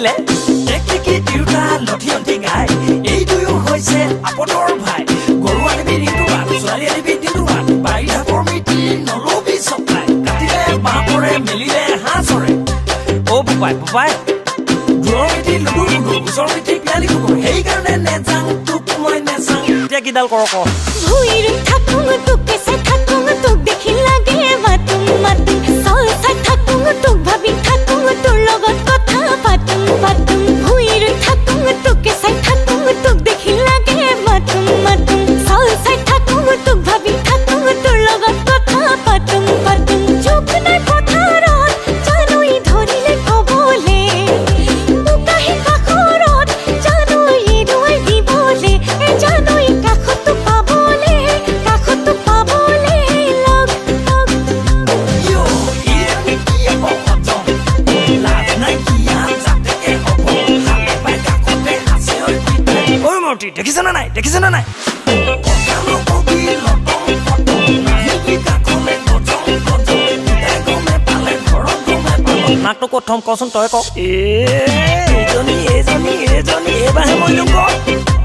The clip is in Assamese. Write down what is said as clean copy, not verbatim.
দিলে টেকনিকি তিৰোতা লঠিয়ন্তি গাই এই দুয়ো হৈছে আপদৰ ভাই গৰু আনিবি ঋতু বাদ ছোৱালী আনিবি দিনটো বাদ বাৰিষা পৰমিতি নলবি চপাই কাটিলে বাঁহ পৰে মেলিলে হাঁহ চৰে অ বোপাই দূৰৰ মিতি লুডু লুডু ওচৰ মিতি পিয়ালি কুকুৰ সেইকাৰণে নেজাং তোক মই নেচাং এতিয়া কিডাল কৰ ক ভুইৰ থাকোঁ তোকে চাই থাকোঁ তোক দেখি লাগে মাতুম মাতুম চল চাই থাকোঁ তোক ভাবি থাকোঁ তোৰ লগত কথা পাতুম পাতুম ভুইৰ থাকোঁ তোকে চাই থাকোঁ তোক দেখি লাগে মাতুম মাতুম চল চাই থাকোঁ তোক ভাবি থাকোঁ তোৰ লগত কথা পাতুম পাতুম চুপ নাই পথাৰত জানুই ধৰিলে কবলে বোকাহি কাষৰত জানুই এৰুৱাই দিবলে জানুই কাষতো পাবলে লগ লগ ইয়ো ইয়ে কি অপজন লাজ নাই কিয়া যাতে হ'ব হাতে পাই কাষতে আছে ঐ মূৰ্তি দেখিছ না নাই মাকটো ক'ত থম কচোন তই ক এইজনী এইবাৰহে মই ক